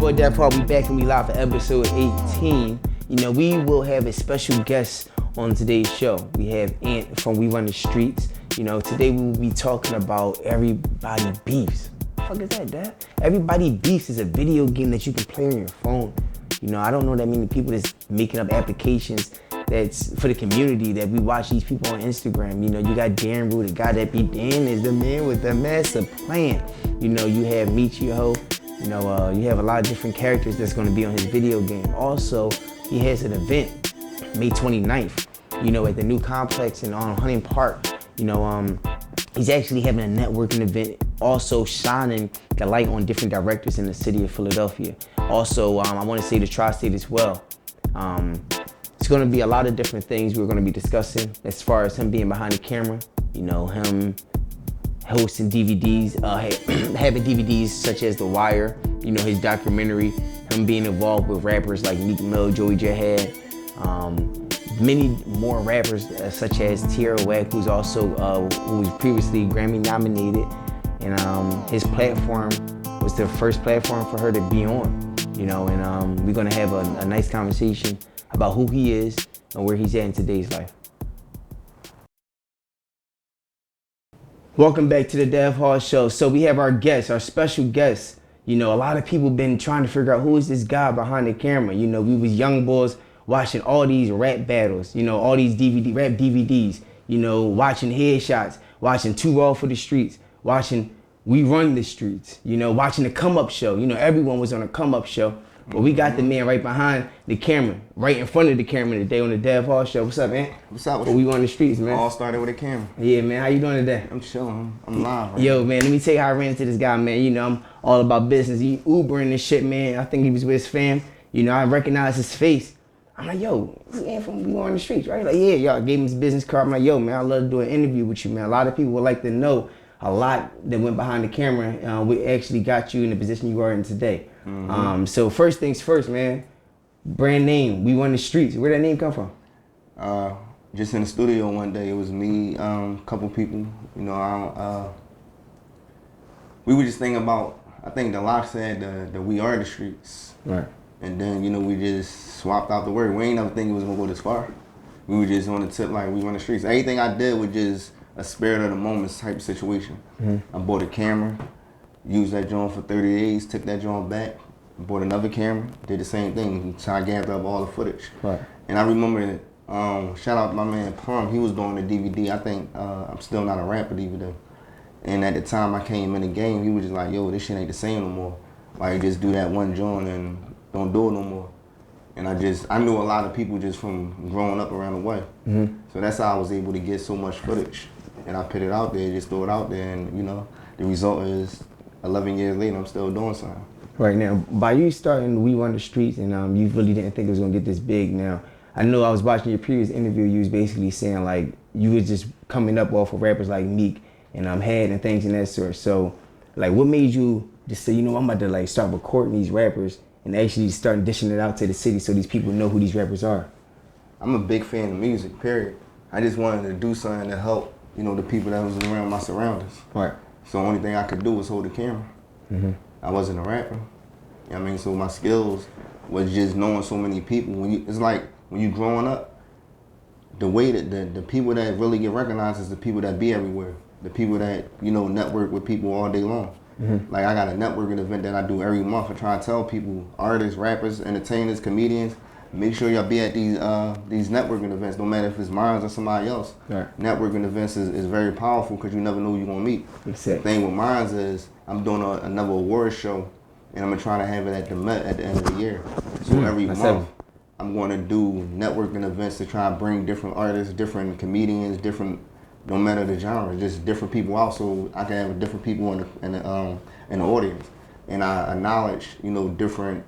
boy Dev Paul. We back and we live for episode 18. You know, we will have a special guest on today's show. We have Ant from We Run the Streets. You know, today we will be talking about Everybody Beefs. What the fuck is that, Dad? Everybody Beefs is a video game that you can play on your phone. You know, I don't know that many people that's making up applications that's for the community that we watch these people on Instagram. You know, you got Darren Rue, the guy that be Dan is the man with the massive plan. You know, you have Michio. You know, you have a lot of different characters that's going to be on his video game. Also, he has an event May 29th, you know, at the new complex in Hunting Park. You know, he's actually having a networking event, also shining the light on different directors in the city of Philadelphia. Also, I want to say the tri-state as well. It's going to be a lot of different things we're going to be discussing as far as him being behind the camera, you know, him hosting DVDs, having DVDs such as The Wire, you know, his documentary, him being involved with rappers like Meek Mill, Joey Jihad, many more rappers such as Tierra Whack, who's also who was previously Grammy nominated, and his platform was the first platform for her to be on, you know, and we're gonna have a nice conversation about who he is and where he's at in today's life. Welcome back to the Dev Hall Show. So we have our guest, our special guest. You know, a lot of people been trying to figure out who is this guy behind the camera. You know, we was young boys watching all these rap battles, you know, all these rap DVDs, you know, watching Headshots, watching Too Raw for the Streets, watching We Run the Streets, you know, watching the Come Up Show. You know, everyone was on a Come Up Show. But we got the man right behind the camera, right in front of the camera today on the Dev Hall Show. What's up, man? What's up? We Run the Streets, man. All started with a camera. Yeah, man. How you doing today? I'm chilling. I'm live. Right Yo, man, let me tell you how I ran into this guy, man. You know, I'm all about business. He Ubering and shit, man. I think he was with his fam. You know, I recognize his face. I'm like, yo, he ain't from We Run the Streets, right? Like, yeah, y'all gave him his business card. I'm like, yo, man, I'd love to do an interview with you, man. A lot of people would like to know a lot that went behind the camera. We actually got you in the position you are in today. Mm-hmm. So first things first, man. Brand name, We Run the Streets. Where'd that name come from? Just in the studio one day. It was me, couple people. You know, we were just thinking about. I think the lock said the We Are the Streets. Right. And then, you know, we just swapped out the word. We ain't never think it was gonna go this far. We were just on the tip like We Run the Streets. Everything I did was just a spirit of the moment type situation. Mm-hmm. I bought a camera, used that joint for 30 days, took that joint back, bought another camera, did the same thing, so I gathered up all the footage. Right. And I remember, shout out to my man Plum, he was doing the DVD. I think I'm Still Not a Rapper DVD. And at the time I came in the game, he was just like, yo, this shit ain't the same no more. Like, just do that one joint and don't do it no more. And I knew a lot of people just from growing up around the way. Mm-hmm. So that's how I was able to get so much footage. And I put it out there, just throw it out there, and you know, the result is 11 years later, I'm still doing something. Right now, by you starting We Run the Streets, and you really didn't think it was gonna get this big. Now, I know I was watching your previous interview, you was basically saying like, you was just coming up off of rappers like Meek and Head and things in that sort. So, like, what made you just say, you know, I'm about to like start recording these rappers and actually start dishing it out to the city so these people know who these rappers are? I'm a big fan of music, period. I just wanted to do something to help, you know, the people that was around my surroundings. Right. So the only thing I could do was hold the camera. Mm-hmm. I wasn't a rapper. You know what I mean? So my skills was just knowing so many people. It's like when you growing up, the way that the people that really get recognized is the people that be everywhere. The people that, you know, network with people all day long. Mm-hmm. Like I got a networking event that I do every month. I try to tell people, artists, rappers, entertainers, comedians, make sure y'all be at these networking events, no matter if it's mine or somebody else. Right. Networking events is very powerful because you never know who you're gonna meet. The thing with mine is I'm doing another awards show, and I'm gonna try to have it at the Met at the end of the year. So every month I'm going to do networking events to try and bring different artists, different comedians, different, no matter the genre, just different people out, so I can have different people in the audience, and I acknowledge, you know, different,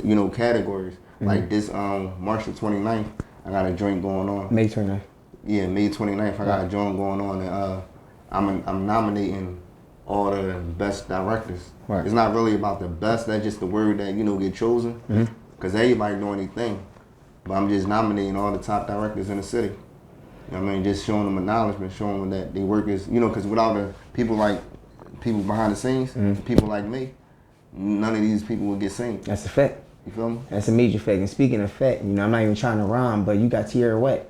you know, categories. Mm-hmm. Like this March the 29th, I got a joint going on. May 29th. Yeah, May 29th, I got a joint going on, and I'm nominating all the best directors. Right. It's not really about the best, that's just the word that, you know, get chosen, because everybody doing anything. But I'm just nominating all the top directors in the city. You know what I mean? Just showing them acknowledgement, showing them that their work is, you know, because without the people behind the scenes, people like me, none of these people would get seen. That's a fact. You feel me? That's a major fact. And speaking of fact, I'm not even trying to rhyme, but you got Tierra Whack,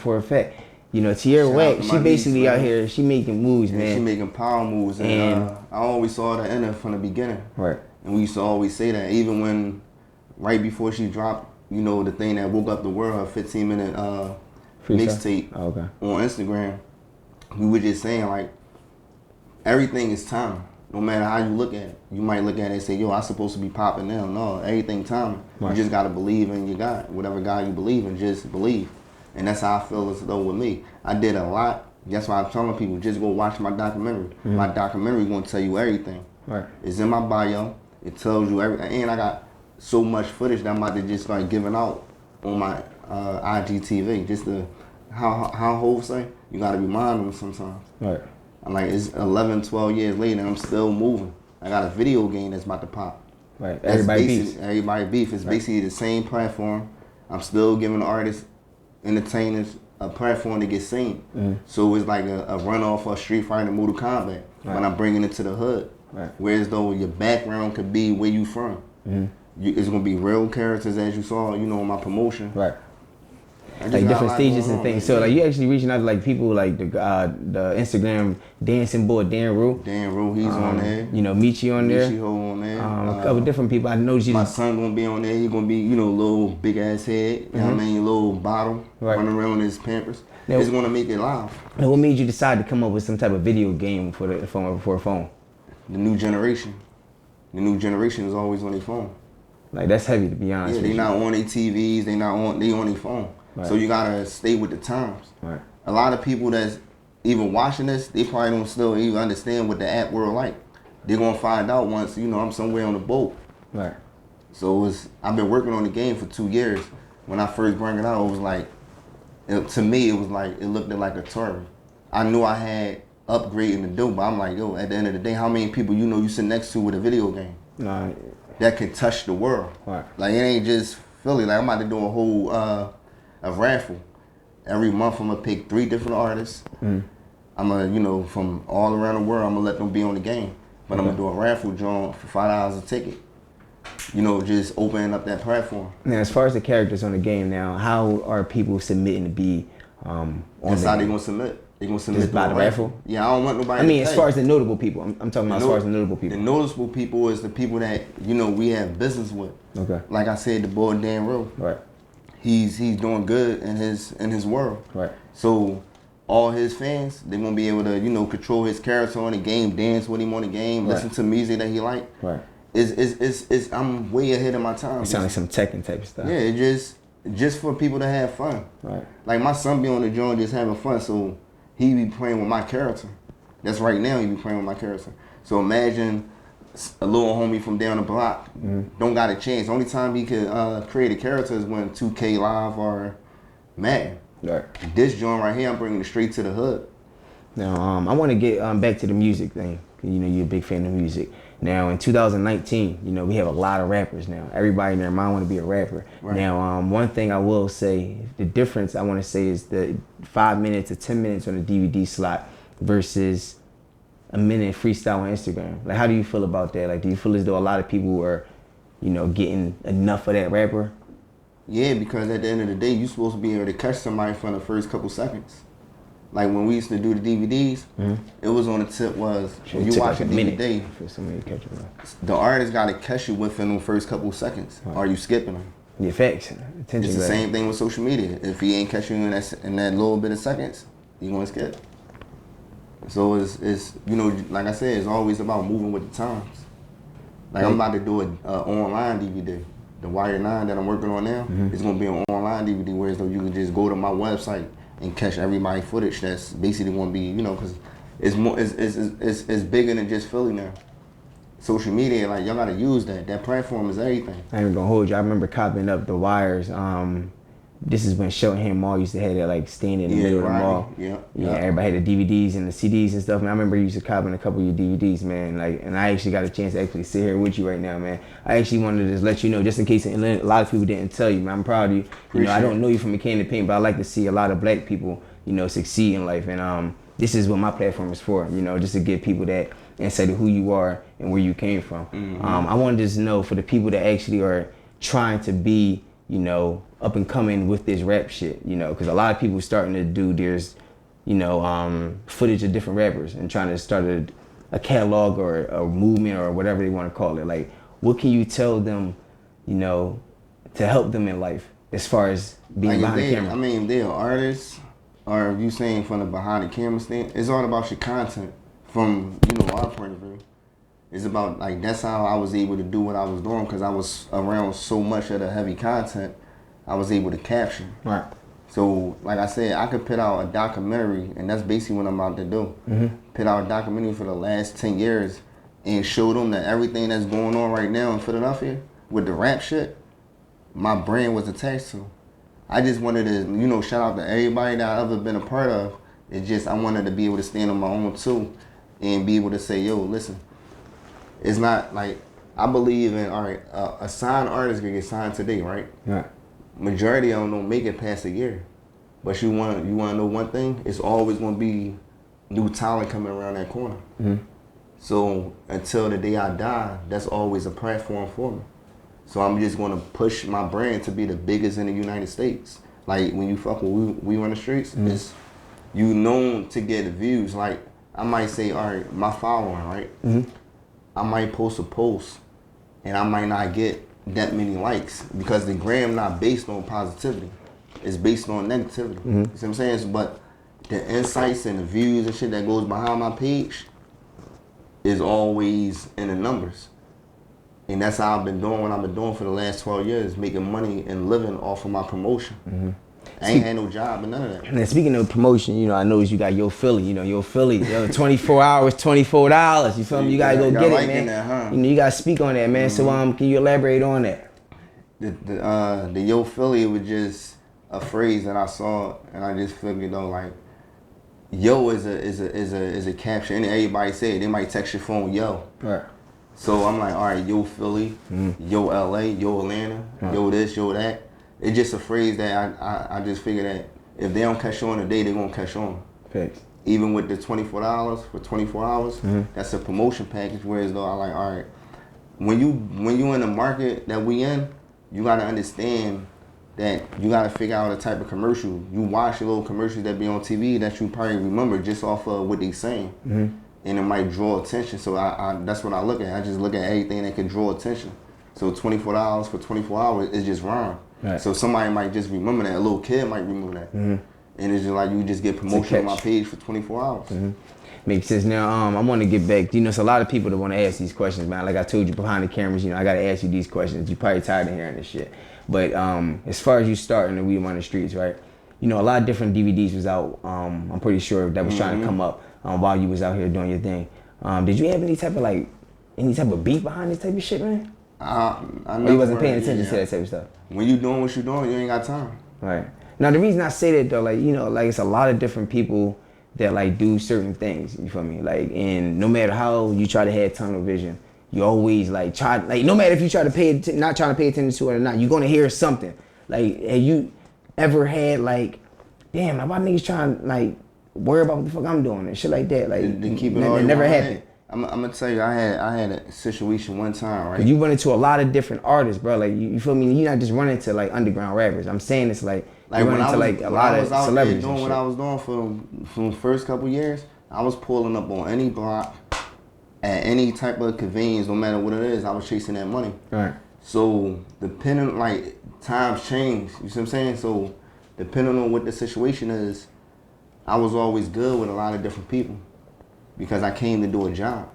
for a fact. Tierra Whack, she basically niece, out here, she making moves, man. She making power moves. And I always saw the inner from the beginning. Right. And we used to always say that, even when, right before she dropped, the thing that woke up the world, her 15-minute mixtape on Instagram, we were just saying, like, everything is time. No matter how you look at it. You might look at it and say, yo, I'm supposed to be popping now. No, everything time. Right. You just got to believe in your God. Whatever God you believe in, just believe. And that's how I feel as though with me. I did a lot. That's why I'm telling people, just go watch my documentary. Mm-hmm. My documentary going to tell you everything. Right. It's in my bio. It tells you everything. And I got so much footage that I'm about to just start giving out on my IGTV. Just how Hov say, you got to remind them sometimes. Right. I'm like, it's 11, 12 years later, and I'm still moving. I got a video game that's about to pop. Right. Everybody beef. It's basically the same platform. I'm still giving artists, entertainers, a platform to get seen. Mm-hmm. So it's like a runoff of Street Fighter Mortal Kombat. Right. When I'm bringing it to the hood. Right. Whereas though your background could be where you from. Mm-hmm. It's going to be real characters as you saw, in my promotion. Right. Like different stages and things. So like you actually reaching out to like people like the Instagram dancing boy Dan Rue. Dan Rue, he's on there. Michi on there. Michi Ho on there. A couple different people. I know you. My son gonna be on there. He gonna be little big ass head. You know what I mean? Little bottle running around in his Pampers. Now, it's gonna make it live. And what made you decide to come up with some type of video game for a phone? The new generation. The new generation is always on their phone. Like that's heavy to be honest. Yeah, they not on their TVs. They on their phone. Right. So you gotta stay with the times. Right. A lot of people that's even watching this, they probably don't still even understand what the app world like. They're gonna find out once I'm somewhere on the boat. Right. So I've been working on the game for 2 years. When I first brought it out, it was like, to me, it looked like a tour. I knew I had upgrading to do, but I'm like, yo, at the end of the day, how many people you sit next to with a video game that can touch the world? Right. Like it ain't just Philly. Like I'm about to do a whole a raffle. Every month I'm gonna pick 3 different artists. Mm. I'm gonna, from all around the world, I'm gonna let them be on the game. But I'm gonna do a raffle drawing for $5 a ticket. Just opening up that platform. Now, as far as the characters on the game now, how are people submitting to be on That's how they gonna submit. They gonna submit just by the raffle? Yeah, I don't want nobody. I mean, as far as the notable people, I'm talking about as far as the notable people. The noticeable people is the people that we have business with. Okay. Like I said, the boy Dan Rue. Right. He's doing good in his world. Right. So all his fans, they're gonna be able to control his character on the game, dance with him on the game, listen to music that he like. Right. It's I'm way ahead of my time. It sounds like some Tekken type of stuff. Yeah, it just for people to have fun. Right. Like my son be on the joint just having fun, so he be playing with my character. That's right now he be playing with my character. So imagine a little homie from down the block don't got a chance. The only time he could create a character is when 2K Live or Madden. Right. This joint right here, I'm bringing it straight to the hood. Now, I want to get back to the music thing. You're a big fan of music. Now, in 2019, we have a lot of rappers now. Everybody in their mind want to be a rapper. Right. Now, one thing I will say, the difference I want to say is the 5 minutes to 10 minutes on the DVD slot versus a minute freestyle on Instagram. Like, how do you feel about that? Like, do you feel as though a lot of people are, getting enough of that rapper? Yeah, because at the end of the day, you're supposed to be able to catch somebody from the first couple seconds. Like when we used to do the DVDs, it was on the tip was when you watch a DVD, for somebody to catch you. The artist got to catch you within the first couple seconds. Right. Are you skipping them? The effects, attention. It's the same thing with social media. If he ain't catching you in that little bit of seconds, you gonna skip. So it's like I said, it's always about moving with the times. Like I'm about to do an online DVD. The Wire 9 that I'm working on now, it's gonna be an online DVD, whereas though you can just go to my website and catch everybody's footage that's basically gonna be, because it's more, it's bigger than just Philly now. Social media, like y'all gotta use that. That platform is everything. I ain't even gonna hold you. I remember copying up the Wires. This is when Shelton Mall used to have that like stand in the middle of the mall. Yeah. Everybody had the DVDs and the CDs and stuff. Man, I remember you used to copying a couple of your DVDs, man. Like, and I actually got a chance to actually sit here with you right now, man. I actually wanted to just let you know, just in case a lot of people didn't tell you, man. I'm proud of you. I don't know you from a can of paint, but I like to see a lot of black people, succeed in life. And this is what my platform is for, you know, just to give people that insight of who you are and where you came from. I wanted to just know for the people that actually are trying to be, you know, up and coming with this rap shit, you know, because a lot of people starting to do there's, you know, footage of different rappers and trying to start a catalog or a movement or whatever they want to call it. Like, what can you tell them, you know, to help them in life as far as being behind the camera? I mean, if they're artists, or if you saying from the behind the camera stand, it's all about your content from, you know, our point of view. It's about, like, that's how I was able to do what I was doing, because I was around so much of the heavy content I was able to capture. Right. So, like I said, I could put out a documentary, and that's basically what I'm about to do. Put out a documentary for the last 10 years and show them that everything that's going on right now in Philadelphia with the rap shit, my brand was attached to. I just wanted to, you know, shout out to everybody that I've ever been a part of. It's just I wanted to be able to stand on my own too and be able to say, yo, listen, it's not like, I believe in, all right, a signed artist can get signed today, right? Right. Majority of them don't make it past a year. But you want to know one thing? It's always going to be new talent coming around that corner. So until the day I die, that's always a platform for me. So I'm just going to push my brand to be the biggest in the United States. Like, when you fuck with We Run the Streets, it's, you known to get views. Like, I might say, all right, my following, right? I might post a post and I might not get that many likes because the gram not based on positivity. It's based on negativity. You see what I'm saying? But the insights and the views and shit that goes behind my page is always in the numbers. And that's how I've been doing what I've been doing for the last 12 years, making money and living off of my promotion. I ain't had no job and none of that. And speaking of promotion, you know, I noticed you got Yo Philly, you know, Yo Philly, yo, 24 hours, $24, you feel me? You gotta go get it, man. That, huh? You know, you gotta speak on that, man. So can you elaborate on that? The Yo Philly was just a phrase that I saw, and I just figured, though, like, yo is a caption. And everybody say it, they might text your phone, yo. Right. So I'm like, all right, yo Philly, yo LA, yo Atlanta, yo this, yo that. It's just a phrase that I just figure that if they don't catch on today, they gonna catch on. Thanks. Even with the $24 for 24 hours, that's a promotion package. Whereas though I like, all right, when you in the market that we in, you gotta understand that you gotta figure out a type of commercial. You watch the little commercials that be on TV that you probably remember just off of what they saying, and it might draw attention. So I that's what I look at. I just look at everything that can draw attention. So $24 for 24 hours is just wrong. Right. So somebody might just remember that. A little kid might remember that. And it's just like you just get promotion on my page for 24 hours. Makes sense. Now, I want to get back. You know, it's a lot of people that want to ask these questions, man. Like I told you behind the cameras, you know, I got to ask you these questions. You're probably tired of hearing this shit. But as far as you starting the We Run the Streets, right? You know, a lot of different DVDs was out. I'm pretty sure that was trying to come up while you was out here doing your thing. Did you have any type of beef behind this type of shit, man? I or you wasn't paying attention to that type of stuff? When you doing what you doing, you ain't got time. Right. Now, the reason I say that, though, like, you know, like, it's a lot of different people that, like, do certain things, you feel me? Like, and no matter how you try to have tunnel vision, you always, like, try, like, no matter if you try to not trying to pay attention to it or not, you're going to hear something. Like, have you ever had, like, damn, why niggas trying to, like, worry about what the fuck I'm doing and shit like that? Like, to keep it all never happened. I'm gonna tell you, I had a situation one time, right? You run into a lot of different artists, bro. Like, you feel me? You're not just running to, like, underground rappers. I'm saying it's like you run into, like, a lot of celebrities. Doing what I was doing for the first couple years, I was pulling up on any block at any type of convenience, no matter what it is. I was chasing that money. Right. So depending, like, times change. You see what I'm saying? So depending on what the situation is, I was always good with a lot of different people. Because I came to do a job.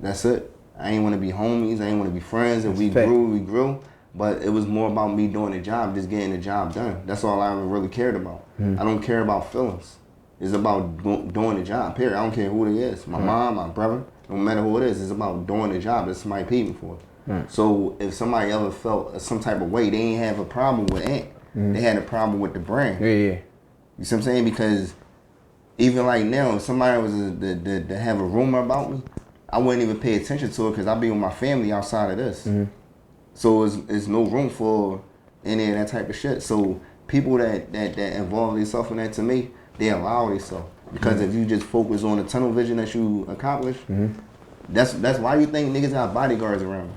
That's it. I ain't want to be homies. I ain't want to be friends. And we grew. But it was more about me doing the job, just getting the job done. That's all I ever really cared about. I don't care about feelings. It's about doing the job, period. I don't care who it is. My mom, my brother, no matter who it is, it's about doing the job that somebody paid me for. So if somebody ever felt some type of way, they ain't have a problem with Ant. They had a problem with the brand. Yeah. You see what I'm saying? Because even like now, if somebody was to have a rumor about me, I wouldn't even pay attention to it because I be with my family outside of this. So it's no room for any of that type of shit. So people that involve themselves in that, to me, they allow themselves. Because if you just focus on the tunnel vision that you accomplish, that's why you think niggas got bodyguards around them.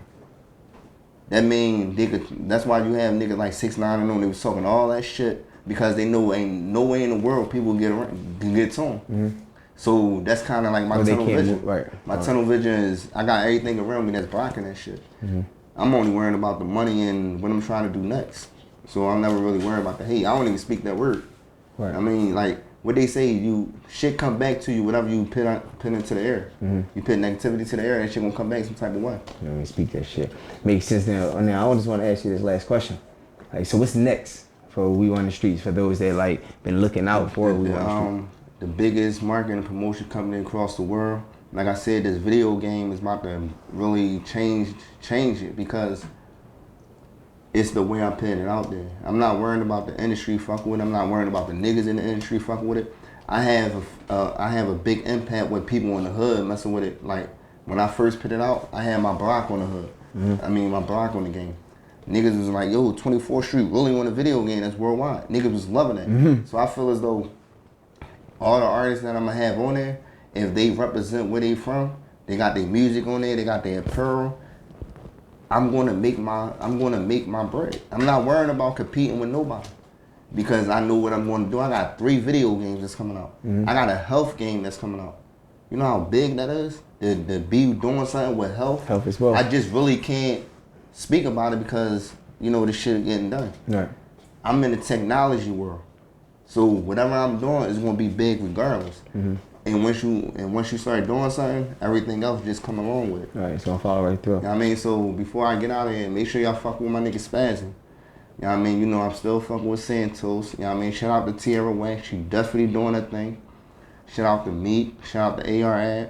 That mean that's why you have niggas like 6ix9ine and them. They was talking all that shit because they know ain't no way in the world people can get to them. So that's kind of like my tunnel vision. My tunnel vision is I got everything around me that's blocking that shit. I'm only worrying about the money and what I'm trying to do next. So I'm never really worried about the hate. I don't even speak that word. I mean, like what they say, shit come back to you whatever you put into the air. You put negativity to the air, that shit gonna come back some type of way. You know, speak that shit. Makes sense now. Now I just want to ask you this last question. Like, so what's next for We Run the Streets for those that like been looking out for We Run the Streets? The biggest marketing and promotion company across the world. Like I said, this video game is about to really change it because it's the way I'm putting it out there. I'm not worrying about the industry fucking with it. I'm not worrying about the niggas in the industry fucking with it. I have a big impact with people in the hood messing with it. Like when I first put it out, I had my block on the hood. I mean my block on the game. Niggas was like, yo, 24th Street really on a video game that's worldwide. Niggas was loving it. So I feel as though all the artists that I'm gonna have on there, if they represent where they from, they got their music on there, they got their apparel, I'm gonna make my bread. I'm not worrying about competing with nobody because I know what I'm gonna do. I got 3 video games that's coming out. I got a health game that's coming out. You know how big that is? To be doing something with health. Health as well. I just really can't speak about it because, you know, the shit is getting done. Right. I'm in the technology world. So whatever I'm doing is gonna be big regardless. And once you start doing something, everything else just come along with it. All right, it's gonna follow right through. You know what I mean? So before I get out of here, make sure y'all fuck with my nigga Spazzing. You know what I mean? You know I'm still fucking with Santos. You know what I mean? Shout out to Tierra Wax. She definitely doing her thing. Shout out to Meek. Shout out to AR Ad.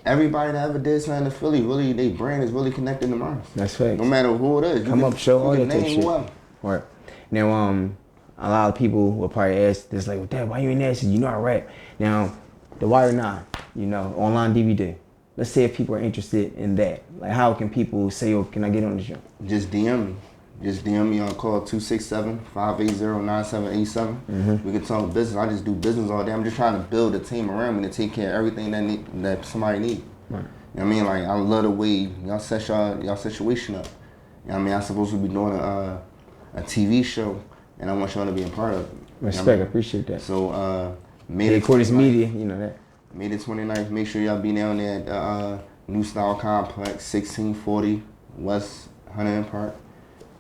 Everybody that ever did something in Philly, really, their brand is really connected to mine. That's facts. No matter who it is. Come up, show all your shit. Whoever. Right. Now, a lot of people will probably ask this, like, well, Dad, why you ain't asking? You know I rap. Now, The Wire 9, you know, online DVD. Let's say if people are interested in that. Like, how can people say, oh, can I get on the show? Just DM me. Just DM me on call 267-580-9787. We can talk business. I just do business all day. I'm just trying to build a team around me to take care of everything that somebody needs. Right. You know what I mean? Like, I love the way y'all set y'all situation up. You know what I mean? I'm supposed to be doing a TV show, and I want y'all to be a part of it. Respect, You know I appreciate that. So, May the Headquarters 29th, Media, you know that. May the 29th, make sure y'all be down there at New Style Complex, 1640 West 100 Park.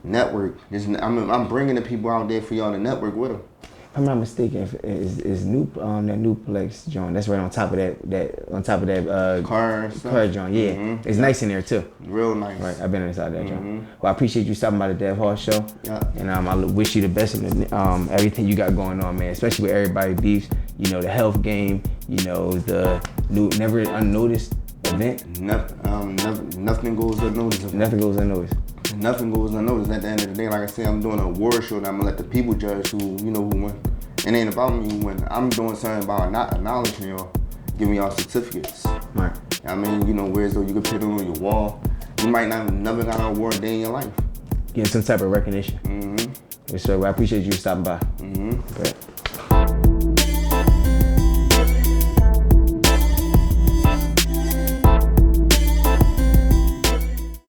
Network. I'm bringing the people out there for y'all to network with them. If I'm not mistaken, is that Newplex joint? That's right on top of that car joint. Yeah, it's nice in there too. Real nice. Right, I've been inside that joint. Well, I appreciate you stopping by the Dev Hall show. Yeah. And I wish you the best in everything you got going on, man. Especially with everybody beefs. You know, the health game. You know, the new Never Unnoticed event. Nothing goes unnoticed. Nothing goes unnoticed. Nothing goes unnoticed. At the end of the day, like I said, I'm doing an award show that I'm gonna let the people judge who won. It ain't about me who win. I'm doing something about not acknowledging y'all, giving y'all certificates. Right. I mean, you know, whereas though you can put it on your wall, you might not never got an award a day in your life. Getting some type of recognition. Yes, sir. Well, I appreciate you stopping by. Mm-hmm. Okay.